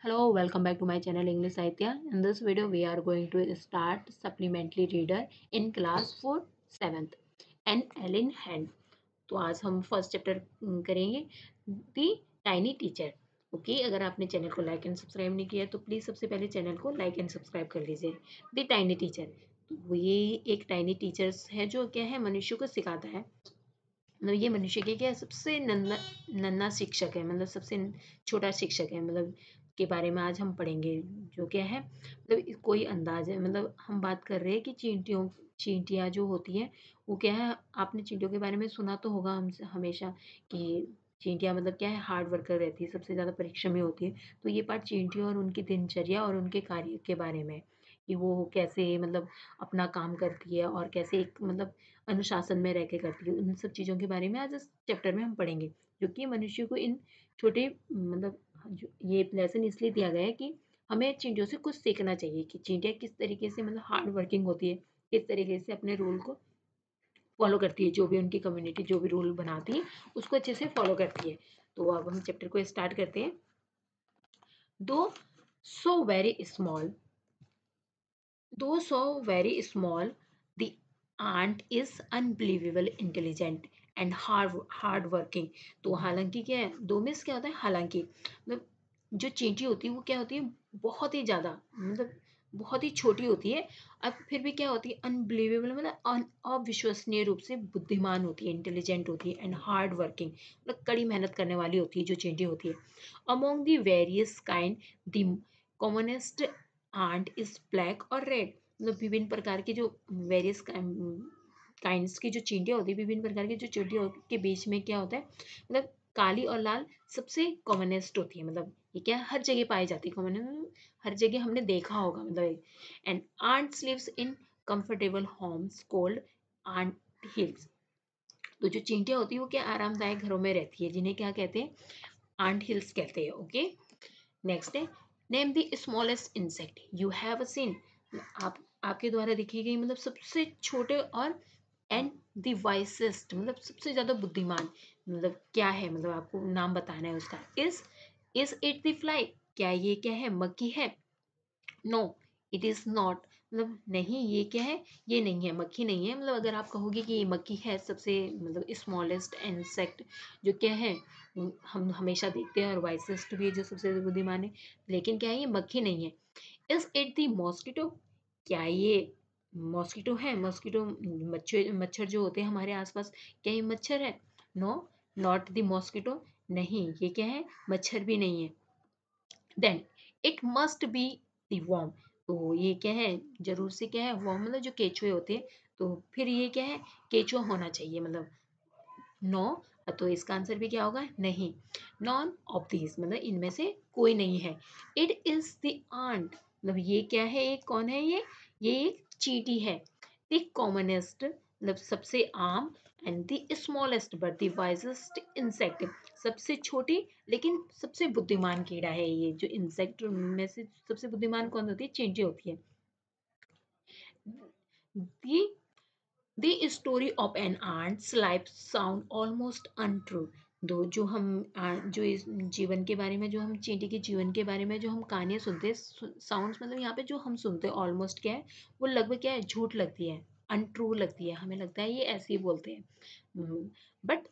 Hello, welcome back to my channel English Sahitya. In this video, we are going to start supplementary reader in class 4 7th and Ellen Hand. तो आज हम first chapter करेंगे दी tiny teacher. Okay, अगर आपने channel को like and subscribe नहीं किया तो प्लीज़ सबसे पहले चैनल को लाइक एंड सब्सक्राइब कर लीजिए. दी टाइनी टीचर, तो ये एक टाइनी टीचर्स है जो क्या है मनुष्य को सिखाता है. मतलब ये मनुष्य के क्या सबसे नन्ना नन्ना शिक्षक है, मतलब सबसे छोटा शिक्षक है, मतलब के बारे में आज हम पढ़ेंगे. जो क्या है मतलब कोई अंदाज है, मतलब हम बात कर रहे हैं कि चींटियाँ जो होती हैं वो क्या है. आपने चींटियों के बारे में सुना तो होगा हम हमेशा कि चींटियाँ मतलब क्या है हार्ड वर्कर रहती है, सबसे ज़्यादा परिश्रमी होती है. तो ये पार्ट चींटियों और उनकी दिनचर्या और उनके कार्य के बारे में कि वो कैसे मतलब अपना काम करती है और कैसे एक मतलब अनुशासन में रह के करती है. उन सब चीज़ों के बारे में आज इस चैप्टर में हम पढ़ेंगे, जो कि मनुष्य को इन छोटे मतलब जो ये लेसन इसलिए दिया गया है कि हमें चींटियों से कुछ सीखना चाहिए कि चींटियाँ किस तरीके से मतलब हार्ड वर्किंग होती है, किस तरीके से अपने रूल को फॉलो करती है, जो भी उनकी कम्युनिटी जो भी रूल बनाती है उसको अच्छे से फॉलो करती है. तो अब हम चैप्टर को स्टार्ट करते हैं. दो so very small Though so very small, the ant is unbelievable intelligent and hard working. तो हालांकि क्या है, दो में क्या होता है हालांकि मतलब जो चींटी होती है वो क्या होती है बहुत ही ज्यादा मतलब बहुत ही छोटी होती है. अब फिर भी क्या होती है अनबिलीवेबल मतलब अविश्वसनीय रूप से बुद्धिमान होती है, इंटेलिजेंट होती है एंड हार्ड वर्किंग मतलब कड़ी मेहनत करने वाली होती है जो चींटी होती है. Among the various kind the commonest ant is black और रेड. मतलब विभिन्न प्रकार के जो वेरियस काइंड्स की जो चींटियां होती है, विभिन्न प्रकार की जो चींटियां के बीच में क्या होता है मतलब काली और लाल सबसे कॉमनेस्ट होती है. मतलब ये क्या हर जगह पाई जाती है, कॉमन हर जगह हमने देखा होगा मतलब. And ants lives in comfortable homes called ant hills. तो जो चींटियां होती है वो क्या आरामदायक घरों में रहती है जिन्हें क्या कहते हैं आंट हिल्स कहते हैं. ओके, नेक्स्ट है name the smallest insect you have seen. आप आपके द्वारा देखी गई मतलब सबसे छोटे और एंड द वाइसेस्ट मतलब सबसे ज्यादा बुद्धिमान मतलब क्या है, मतलब आपको नाम बताना है उसका. इज इट द फ्लाई, क्या ये क्या है मक्खी है. नो इट इज नॉट, मतलब नहीं ये क्या है ये नहीं है मक्खी नहीं है. मतलब अगर आप कहोगे कि ये मक्खी है सबसे मतलब स्मॉलेस्ट इंसेक्ट जो क्या है हम हमेशा देखते हैं और वाइसेस्ट भी है जो सबसे बुद्धिमान है, लेकिन क्या है ये मक्खी नहीं है. इज इट द मॉस्किटो, क्या ये मॉस्किटो है. मॉस्किटो मच्छर मच्छर जो होते हैं हमारे आसपास, क्या ये मच्छर है. नो नॉट द मॉस्किटो, नहीं ये क्या है मच्छर भी नहीं है. Then it must be the worm, तो ये क्या है जरूर से क्या है वर्म मतलब जो केचुए होते हैं. तो फिर ये क्या है केचुआ होना चाहिए मतलब. नो, तो इसका आंसर भी क्या होगा नहीं. नॉन ऑफ दिस मतलब इनमें से कोई नहीं है. इट इज द आंट, मतलब ये क्या है ये कौन है ये एक चींटी है. द कॉमनेस्ट मतलब सबसे आम and the smallest but the wisest insect, सबसे छोटी लेकिन सबसे बुद्धिमान कीड़ा है. ये जो इंसेक्ट में से सबसे बुद्धिमान कौन होती है चींटी होती है. दी The story of an ant's life sound almost untrue. दो जो हम जो इस जीवन के बारे में जो हम चींटी के जीवन के बारे में जो हम कहानियां सुनते हैं साउंड्स मतलब यहाँ पे जो हम सुनते हैं ऑलमोस्ट क्या है वो लगभग क्या है झूठ लगती है, अनट्रू लगती है. हमें लगता है ये ऐसे ही बोलते हैं. But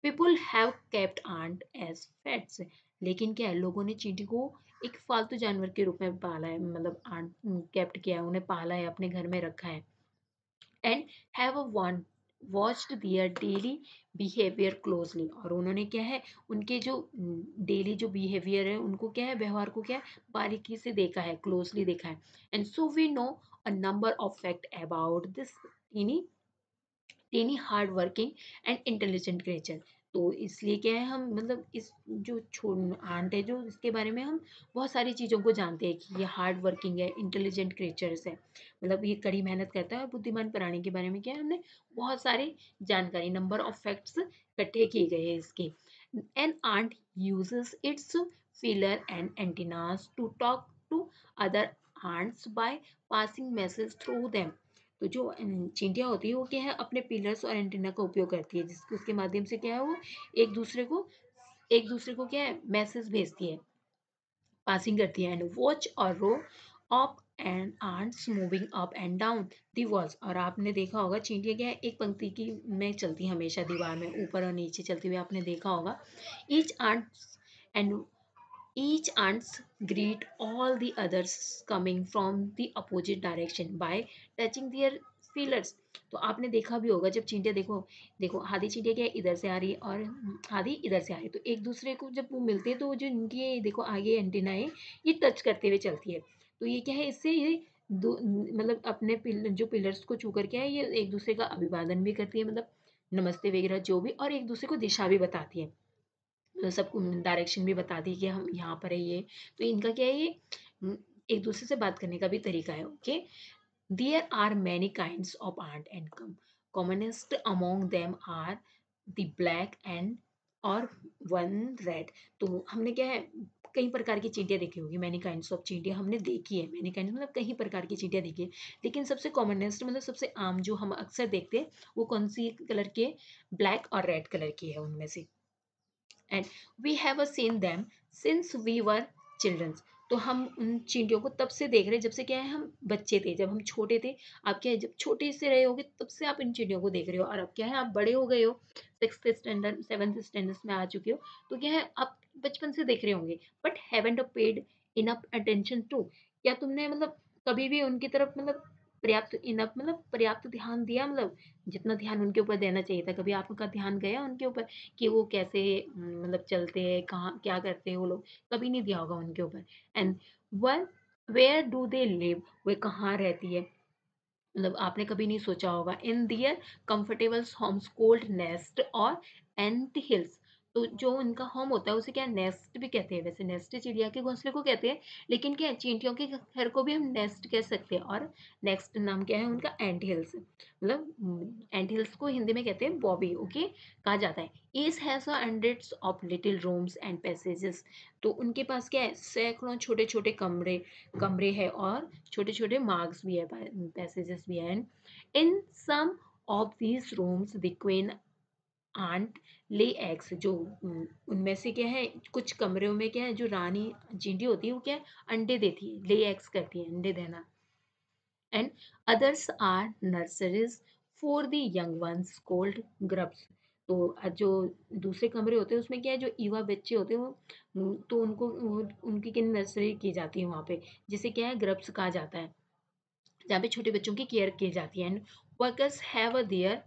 people have kept ant as pets, लेकिन क्या है लोगों ने चींटी को एक फालतू जानवर के रूप में पाला है, मतलब आंट केप्ट किया है, उन्हें पाला है, अपने घर में रखा है. And have one watched their daily behaviour closely, और उन्होंने क्या है उनके जो डेली जो बिहेवियर है उनको क्या है व्यवहार को क्या है बारीकी से देखा है, क्लोजली देखा है. And so we know a number of fact about this tiny tiny hard working and intelligent creature. तो इसलिए क्या है हम मतलब इस जो आंट है जो इसके बारे में हम बहुत सारी चीज़ों को जानते हैं कि ये हार्ड वर्किंग है, इंटेलिजेंट क्रिएचर्स है, मतलब ये कड़ी मेहनत करता है. और बुद्धिमान प्राणी के बारे में क्या है हमने बहुत सारी जानकारी नंबर ऑफ फैक्ट्स इकट्ठे किए गए हैं इसके. An ant uses its feeler and antennas to talk to other ants by passing message through them. तो जो चींटियां होती है वो क्या है अपने पिलर्स और एंटीना का उपयोग करती है जिसके उसके माध्यम से क्या है वो एक दूसरे को क्या है मैसेज भेजती है. पासिंग करती है। एंड वॉच और row up and ants moving up and down the walls. और आपने देखा होगा चींटियां क्या है, एक पंक्ति की में चलती है हमेशा, दीवार में ऊपर और नीचे चलती हुई आपने देखा होगा। Each ants and each ants greet all the others coming from the opposite direction by touching their feelers। तो आपने देखा भी होगा जब चींटियां, देखो देखो आधी चींटियां क्या है, इधर से आ रही है और आधी इधर से आ रही है, तो एक दूसरे को जब वो मिलते हैं तो जो इनकी देखो आगे एंटीना है ये टच करते हुए चलती है। तो ये क्या है, इससे ये दो मतलब अपने जो पिलर्स को छू करके है ये एक दूसरे का अभिवादन भी करती है, मतलब नमस्ते वगैरह जो भी, और एक दूसरे को दिशा भी बताती है, सबको डायरेक्शन भी बता दी कि हम यहाँ पर है ये। तो इनका क्या है, ये एक दूसरे से बात करने का भी तरीका है। Okay, there are many kinds of ant and commonest among them are the black and और वन रेड। तो हमने क्या है, कई प्रकार की चींटियां देखी होगी, मैनी काइंड्स ऑफ चींटियां हमने देखी है, मैनी काइंड्स मतलब कई प्रकार की चींटियां देखी है, लेकिन सबसे कॉमनेस्ट मतलब सबसे आम जो हम अक्सर देखते हैं वो कौन सी कलर के, ब्लैक और रेड कलर की है उनमें से। And we have seen them since we were childrens. तो हम उन चींटियों को तब से देख रहे हैं जब से क्या है हम बच्चे थे, जब हम छोटे थे। आप क्या है, जब छोटे से रहे होगे तब से आप इन चींटियों को देख रहे हो, और अब क्या है आप बड़े हो गए हो, 6th स्टैंडर्ड 7th स्टैंडर्ड में आ चुके हो, तो क्या है आप बचपन से देख रहे होंगे, but haven't paid enough attention to. क्या तुमने मतलब कभी भी उनकी तरफ मतलब पर्याप्त इनफ मतलब पर्याप्त ध्यान दिया, मतलब जितना ध्यान उनके ऊपर देना चाहिए था, कभी आपका ध्यान गया उनके ऊपर कि वो कैसे मतलब चलते हैं, कहाँ क्या करते हैं वो लोग, कभी नहीं दिया होगा उनके ऊपर। And one where do they live, वे कहाँ रहती है, मतलब आपने कभी नहीं सोचा होगा। In their comfortable homes cold nest और एंट हिल्स। तो जो उनका होम होता है उसे क्या नेस्ट भी कहते हैं, वैसे नेस्ट चिड़िया के घोंसले को कहते हैं, लेकिन क्या चींटियों के घर को भी हम नेस्ट कह सकते हैं। और नेक्स्ट नाम क्या है उनका, एंट हिल्स, मतलब एंट हिल्स को हिंदी में कहते हैं बॉबी। ओके, कहा जाता है। Each has hundreds of little rooms and passages. तो उनके पास क्या है, सैकड़ों छोटे छोटे कमरे कमरे हैं, और छोटे छोटे मार्क्स भी है, पैसेजेस भी हैं। In some of these rooms the queen ant lay eggs. जो उनमें से क्या है, कुछ कमरों में क्या है, जो रानी चींटी होती है वो क्या है, अंडे देती है, ले एग्स करती है, अंडे देना। And others are nurseries for the young ones called grubs. तो जो दूसरे कमरे होते हैं उसमें क्या है, जो युवा बच्चे होते हैं वो तो उनको उनकी किन नर्सरी की जाती है वहाँ पे, जिसे क्या है ग्रब्स कहा जाता है, जहाँ पे छोटे बच्चों की केयर की जाती है। And workers have a their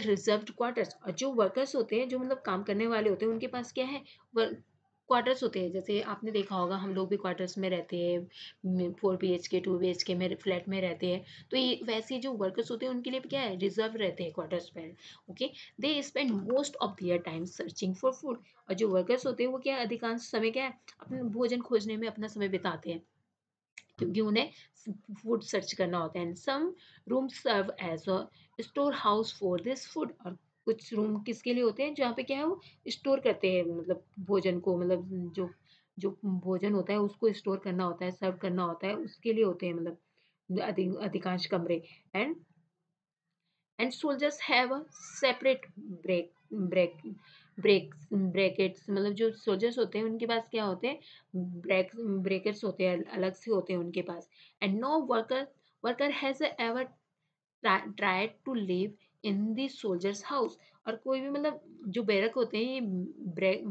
reserved quarters. और जो वर्कर्स होते हैं, जो मतलब काम करने वाले होते हैं, उनके पास क्या है, क्वार्टर्स होते हैं। जैसे आपने देखा होगा हम लोग भी क्वार्टर्स में रहते हैं, 4 BHK 2 BHK में फ्लैट में रहते हैं, तो ये वैसे जो वर्कर्स होते हैं उनके लिए क्या है, रिजर्व रहते हैं क्वार्टर्स पर। Okay, they spend most of their time searching for food. और जो वर्कर्स होते हैं वो क्या है, अधिकांश समय क्या है अपने भोजन खोजने में अपना समय बिताते हैं, क्योंकि उन्हें फूड सर्च करना होता है। Some room serve as a store house for this food. और कुछ रूम किसके लिए होते हैं, जहाँ पे क्या है वो स्टोर करते हैं, मतलब भोजन को, मतलब जो जो भोजन होता है उसको स्टोर करना होता है, सर्व करना होता है, उसके लिए होते हैं, मतलब अधिकांश कमरे। And and soldiers have a separate break break brackets. मतलब जो सोल्जर्स होते हैं उनके पास क्या होते हैं, ब्रैकेट्स होते हैं, अलग से होते हैं उनके पास। And no worker has ever tried to live in the soldiers house. और कोई भी मतलब जो बैरक होते हैं, ये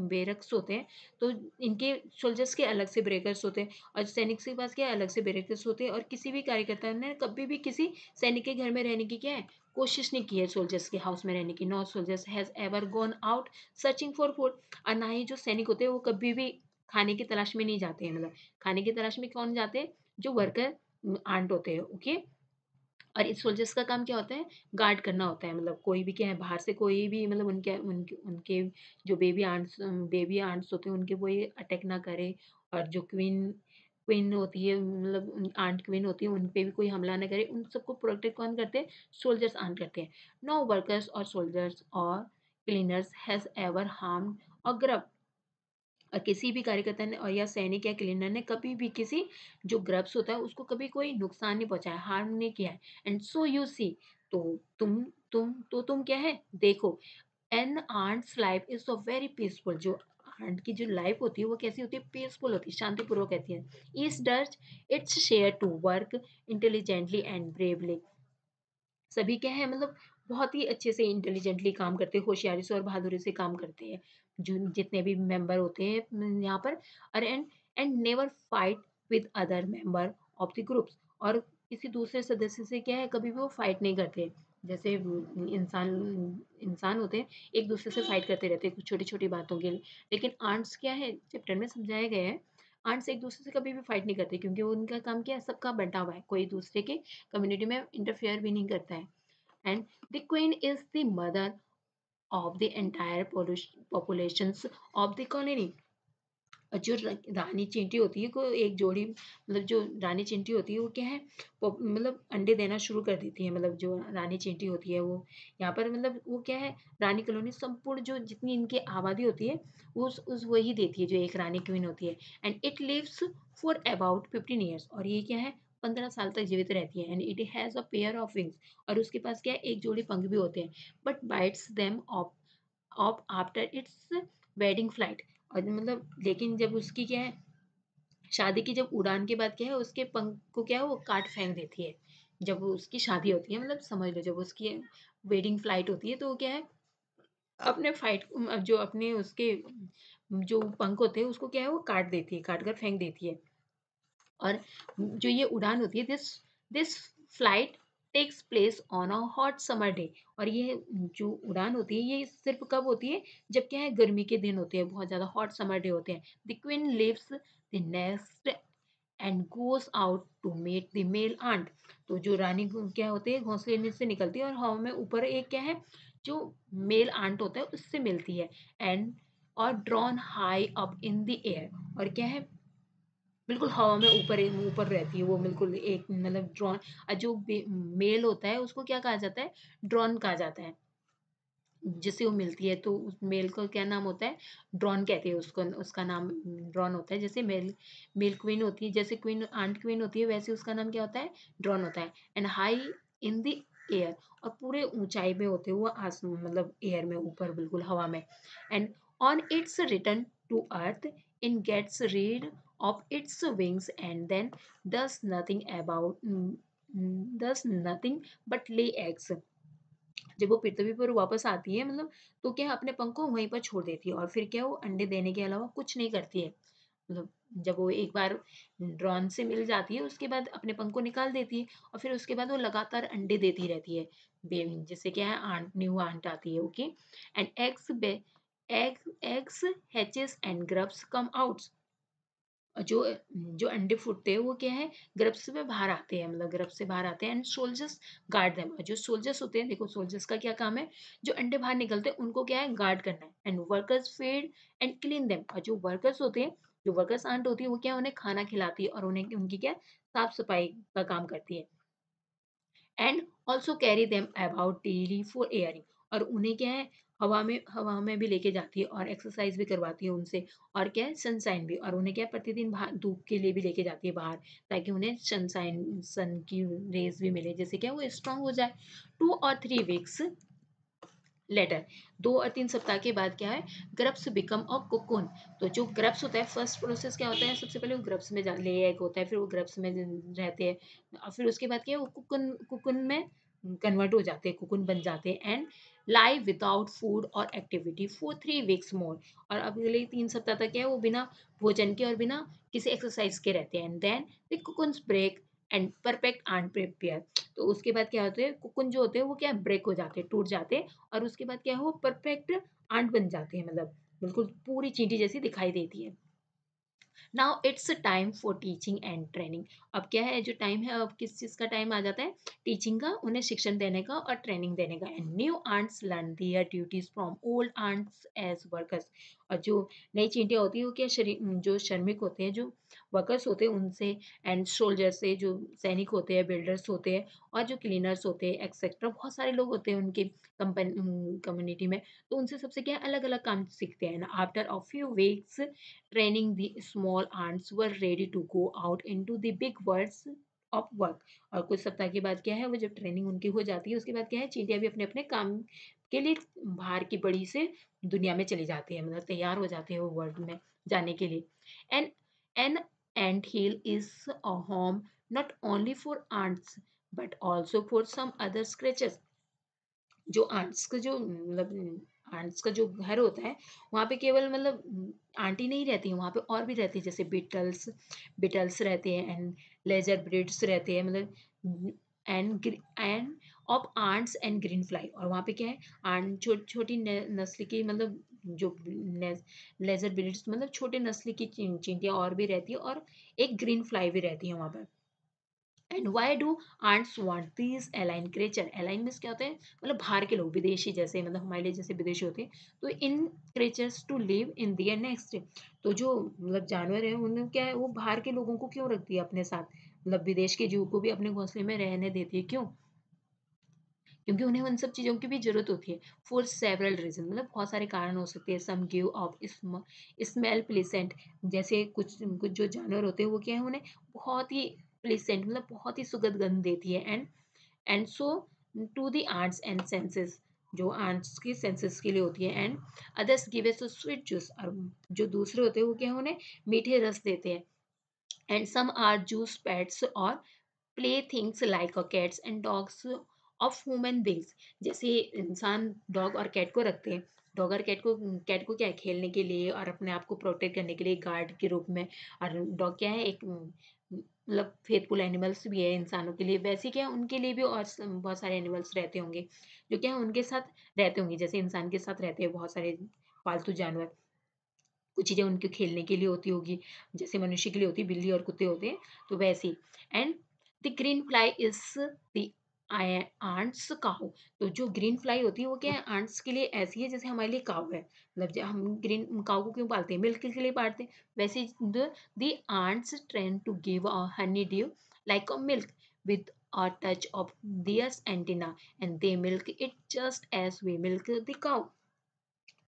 बैरक्स होते हैं, तो इनके सोल्जर्स के अलग से ब्रेकर्स होते हैं, और सैनिक के पास क्या अलग से बैरक्स होते हैं। और किसी भी कार्यकर्ता ने कभी भी किसी सैनिक के घर में रहने की क्या है, कोशिश नहीं की है सोल्जर्स के हाउस में रहने की। No soldiers has ever gone out searching for food. और ना ही जो सैनिक होते हैं वो कभी भी खाने की तलाश में नहीं जाते हैं, मतलब खाने की तलाश में कौन जाते हैं, जो वर्कर आंट होते हैं। ओके, और इस सोल्जर्स का काम क्या होता है, गार्ड करना होता है, मतलब कोई भी क्या है बाहर से कोई भी मतलब उनके उनके उनके जो बेबी आंट्स होते हैं उनके वो ये अटैक ना करे। और जो क्वीन क्वीन होती है, मतलब आंट क्वीन होती है, उन पे भी कोई हमला ना करे, उन सबको प्रोटेक्ट कौन करते हैं, सोल्जर्स आंट करते हैं। नो वर्कर्स और सोल्जर्स और क्लीनर्स हैज एवर हार्म्ड और ग्रब। और किसी भी कार्यकर्ता ने और या सैनिक या क्लीनर ने कभी भी किसी जो ग्रब्स होता है उसको कभी कोई नुकसान नहीं पहुंचाया, हार्म नहीं किया है। एंड सो यू सी, तो तुम क्या है देखो, an ant's life is so very peaceful. जो आंट की जो लाइफ होती है वो कैसी होती है, पीसफुल होती है, शांतिपूर्वक रहती है। Each does its share to work intelligently and bravely. सभी क्या है मतलब बहुत ही अच्छे से इंटेलिजेंटली काम करते हैं, होशियारी से और बहादुरी से काम करते हैं जो जितने भी मेंबर होते हैं यहाँ पर। और and never fight with other member of the groups. और किसी दूसरे सदस्य से क्या है कभी भी वो फाइट नहीं करते। जैसे इंसान इंसान होते हैं एक दूसरे से फाइट करते रहते हैं कुछ छोटी छोटी बातों के लिए, लेकिन आंट्स क्या है चैप्टर में समझाया गया है, आंट्स एक दूसरे से कभी भी फाइट नहीं करते क्योंकि उनका काम क्या है सबका बंटा हुआ है, कोई दूसरे के कम्युनिटी में इंटरफेयर भी नहीं करता है। And the queen is the mother of the entire populations of the colony। और जो रानी चींटी होती है को एक जोड़ी मतलब जो रानी चींटी होती है वो क्या है मतलब अंडे देना शुरू कर देती है। मतलब जो रानी चींटी होती है वो यहाँ पर मतलब वो क्या है रानी कॉलोनी संपूर्ण जो जितनी इनकी आबादी होती है उस वही देती है जो एक रानी क्वीन होती है। And it lives for about 15 years। और ये क्या है 15 साल तक जीवित रहती है। And it has a pair of wings. और उसके पास क्या है एक जोड़ी पंख भी होते हैं। But bytes them of after it's wedding flight. और मतलब लेकिन जब उसकी क्या है शादी की जब उड़ान के बाद क्या है उसके पंख को क्या है वो काट फेंक देती है। जब वो उसकी शादी होती है मतलब समझ लो जब उसकी वेडिंग फ्लाइट होती है तो वो क्या है अपने फाइट जो अपने उसके जो पंख होते हैं उसको क्या है वो काट देती है, काट कर फेंक देती है। और जो ये उड़ान होती है this flight takes place on a hot summer day. और ये जो उड़ान होती है ये सिर्फ कब होती है जब क्या है गर्मी के दिन होते हैं, बहुत ज्यादा हॉट समर डे होते हैं। The queen leaves the nest and goes out to meet the male ant. तो जो रानी क्या होती है घोंसले से निकलती है और हवा में ऊपर एक क्या है जो मेल आंट होता है उससे मिलती है। एंड और drawn high up in the air. और क्या है बिल्कुल हवा में ऊपर ऊपर रहती है वो बिल्कुल एक मतलब ड्रोन। और जो मेल होता है उसको क्या कहा जाता है, ड्रोन कहा जाता है। जिससे वो मिलती है तो उस मेल का क्या नाम होता है, ड्रॉन कहते हैं उसको, उसका नाम ड्रॉन होता है। जैसे मेल मेल क्वीन होती है, जैसे क्वीन आंट क्वीन होती है वैसे उसका नाम क्या होता है, ड्रॉन होता है। And high in the air. और पूरे ऊंचाई में होते हुए आसमान मतलब एयर में ऊपर बिल्कुल हवा में। And on its return to earth in gets rid of its wings and then does nothing about does nothing but lay eggs। जब वो पृथ्वी पर वापस आती है मतलब तो क्या अपने पंख को वहीं पर छोड़ देती है और फिर क्या वो अंडे देने के अलावा कुछ नहीं करती है। मतलब जब वो एक बार ड्रॉन से मिल जाती है उसके बाद अपने पंख को निकाल देती है और फिर उसके बाद वो लगातार अंडे देती रहती है। जिससे क्या है आंट न्यू आंट आती है। Okay. And eggs hatches and grubs come out. जो जो अंडे फूटते हैं वो क्या है ग्रब्स में बाहर आते हैं, मतलब ग्रब्स से बाहर आते हैं। And soldiers guard them. जो सोल्जर्स होते हैं देखो सोल्जर्स का क्या काम है, जो अंडे बाहर निकलते हैं उनको क्या है गार्ड करना है। And workers feed and clean them. और जो वर्कर्स होते हैं जो वर्कर्स आंट होती है वो क्या उन्हें खाना खिलाती है और उन्हें उनकी क्या साफ सफाई का काम करती है। And also carry them about daily for airing. और उन्हें क्या है हवा में भी लेके जाती है और एक्सरसाइज भी करवाती है उनसे। और क्या है सनसाइन भी। और उन्हें क्या है प्रतिदिन बाहर धूप के लिए भी लेके जाती है बाहर ताकि उन्हें सनसाइन सन की रेज भी मिले जिससे क्या वो स्ट्रांग हो जाए। 2 और 3 वीक्स लेटर 2 और 3 सप्ताह के बाद क्या है ग्रप्स बिकम अ कोकून। तो जो ग्रप्स होता है फर्स्ट प्रोसेस क्या होता है सबसे पहले वो ग्रप्स में ले एग होता है फिर वो ग्रप्स में रहते हैं और फिर उसके बाद क्या है वो कुकुन कुकुन में कन्वर्ट हो जाते हैं, कुकुन बन जाते हैं। एंड लाइव विदाउट फूड और एक्टिविटी फॉर 3 वीक्स मोर। और अब अगले 3 सप्ताह तक क्या है वो बिना भोजन के और बिना किसी एक्सरसाइज के रहते हैं। And then the cocoons break and perfect and prepare. तो उसके बाद क्या होते हैं कुकुन जो होते हैं वो क्या ब्रेक हो जाते हैं टूट जाते हैं और उसके बाद क्या है वो परफेक्ट आंट बन जाते हैं, मतलब बिल्कुल पूरी चींटी जैसी दिखाई देती है। Now it's time for teaching and training. अब क्या है जो टाइम है अब किस चीज का टाइम आ जाता है, टीचिंग का, उन्हें शिक्षण देने का और ट्रेनिंग देने का। And new ants learn their duties from old ants as workers. और जो नई चींटियां होती है वो क्या जो श्रमिक होते हैं जो वर्कर्स होते हैं उनसे, एंड सोल्जर से जो सैनिक होते हैं, बिल्डर्स होते हैं और जो क्लीनर्स होते हैं एक्सेट्रा बहुत सारे लोग होते हैं उनके कम्युनिटी में। तो उनसे सबसे क्या अलग अलग काम सीखते हैं। After a few weeks training, the small ants were ready to go out into the big world of work. और कुछ सप्ताह के बाद क्या है, वो जब ट्रेनिंग उनकी हो जाती है उसके बाद क्या है, चींटियां भी अपने अपने काम के लिए बाहर की बड़ी से दुनिया में चली जाती है, मतलब तैयार हो जाती है वो वर्ल्ड में जाने के लिए। And an ant hill is a home not only for ants but also for some other स्क्रेचेस। जो आंट्स का जो मतलब आंट्स का जो घर होता है, वहाँ पे केवल मतलब आंटी नहीं रहती है, वहाँ पे और भी रहती है, जैसे बिटल्स बिटल्स रहते हैं एंड लेजर ब्रिड्स रहते हैं, मतलब and of ants and green fly. और वहाँ पे क्या है, आंट छोटी नस्ल की, मतलब जो लेजर ब्रिड्स मतलब छोटे नस्ल की चींटियाँ और भी रहती है, और एक ग्रीन फ्लाई भी रहती है वहाँ पर। And why do ants want these alien creature, alien means क्या होता है, मतलब बाहर के लोग, विदेशी, जैसे मतलब हमारे लिए जैसे विदेशी होते हैं, तो in creatures to live in their next. तो जो मतलब जानवर है उन्हें क्या है, वो बाहर के लोगों को क्यों रखती है अपने साथ, मतलब विदेश के जीव को भी अपने घोंसले में रहने देती है, क्यों? क्योंकि उन्हें उन सब चीज़ों की भी जरूरत होती है, फॉर सेवरल रीजन, मतलब बहुत सारे कारण हो सकते हैं। सम गिव ऑफ स्मेल प्लेसेंट, जैसे कुछ कुछ जो जानवर होते हैं वो क्या है, उन्हें बहुत ही प्लेसेंट मतलब बहुत ही सुगंध गंध देती है। And so to the ants and senses, जो आर्ट्स की सेंसेस के लिए होती है। And others give us sweet juice, और जो दूसरे होते हैं वो क्या है, उन्हें मीठे रस देते हैं। And some are juice pets और play things like cats and dogs of human beings, जैसे इंसान डॉग और कैट को रखते हैं, डॉग और कैट को क्या है, खेलने के लिए और अपने आप को प्रोटेक्ट करने के लिए गार्ड के रूप में। और डॉग क्या है, एक मतलब फेथफुल एनिमल्स भी है इंसानों के लिए, वैसे क्या है उनके लिए भी और बहुत सारे एनिमल्स रहते होंगे जो क्या है उनके साथ रहते होंगे, जैसे इंसान के साथ रहते हैं बहुत सारे पालतू जानवर। कुछ चीज़ें उनके खेलने के लिए होती होगी, जैसे मनुष्य के लिए होती है, बिल्ली और कुत्ते होते हैं, तो वैसे ही। And the green fly is the ants cow, तो जो ग्रीन फ्लाई होती है वो क्या है, आंट्स के लिए ऐसी है जैसे हमारे लिए काऊ है, मतलब जब हम ग्रीन काऊ को क्यों पालते हैं, मिल्क के लिए पालते हैं, वैसे the ants train to give a honey dew like a milk with a touch of their antenna and they milk it just as we milk the cow।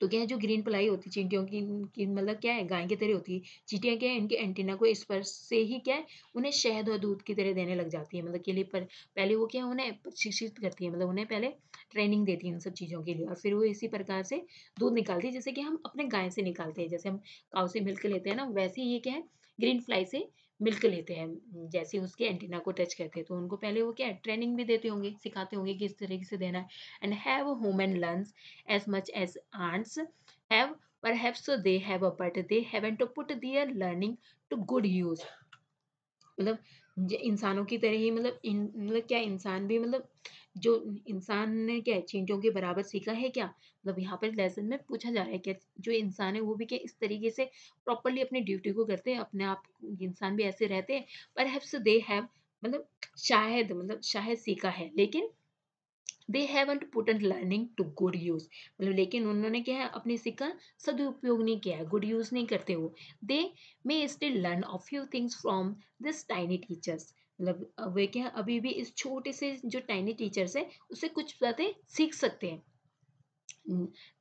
तो क्या है, जो ग्रीन प्लाई होती है चींटियों की मतलब क्या है, गाय की तरह होती है। चींटियां क्या है, इनके एंटीना को स्पर्श से ही क्या है, उन्हें शहद और दूध की तरह देने लग जाती है, मतलब के लिए पहले वो क्या है, उन्हें प्रशिक्षित करती है, मतलब उन्हें पहले ट्रेनिंग देती है इन सब चीज़ों के लिए, और फिर वो इसी प्रकार से दूध निकालती है, जैसे कि हम अपने गाय से निकालते हैं, जैसे हम काऊ से मिल्क लेते हैं ना, वैसे ही ये क्या है, ग्रीन फ्लाई से मिल्क लेते हैं, जैसे उसके एंटीना को टच करते हैं, तो उनको पहले वो क्या है, ट्रेनिंग भी देते होंगे, सिखाते होंगे कि इस तरीके से देना है। And have human learns as much as ants have, perhaps they have, but they haven't put their learning to good use। मतलब इंसानों की तरह ही, मतलब मतलब क्या, इंसान भी मतलब जो इंसान ने क्या है, चींटियों के बराबर सीखा है क्या, मतलब यहाँ पर लेसन में पूछा जा रहा है कि जो इंसान है वो भी क्या इस तरीके से प्रॉपरली अपनी ड्यूटी को करते हैं, अपने आप इंसान भी ऐसे रहते हैं। परहैप्स दे हैव, मतलब शायद सीखा है, लेकिन they haven't put in learning to good use, मतलब लेकिन उन्होंने क्या है, अपनी सीखा सदुपयोग नहीं किया है, गुड यूज नहीं करते वो। They may still learn a few things from this tiny teachers, मतलब वे क्या है, अभी भी इस छोटे से जो टाइनी टीचर्स है उससे कुछ बातें सीख सकते हैं।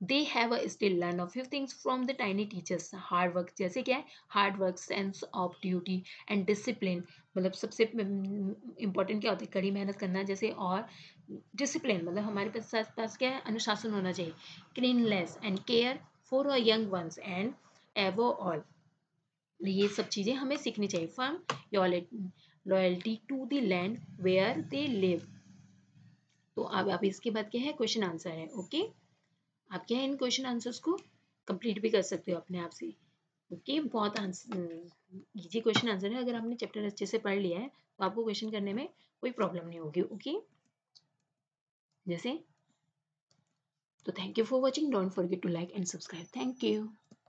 They have still learn a few things from the tiny teachers, hard work, जैसे क्या है, hard work, sense of duty and discipline, मतलब सबसे इम्पोर्टेंट क्या होता है, कड़ी मेहनत करना, जैसे और डिसिप्लिन, मतलब हमारे पास क्या है, अनुशासन होना चाहिए, cleanness and care for a young ones and above all, ये सब चीज़ें हमें सीखनी चाहिए। From loyalty to the land where they live. तो अब आप इसके बाद क्या है, क्वेश्चन आंसर है। ओके, आप क्या है, इन क्वेश्चन आंसर्स को कंप्लीट भी कर सकते हो अपने आप से। ओके, बहुत आंसर इजी क्वेश्चन आंसर है, अगर आपने चैप्टर अच्छे से पढ़ लिया है तो आपको क्वेश्चन करने में कोई प्रॉब्लम नहीं होगी। ओके, जैसे, तो thank you for watching, don't forget to like and subscribe, thank you.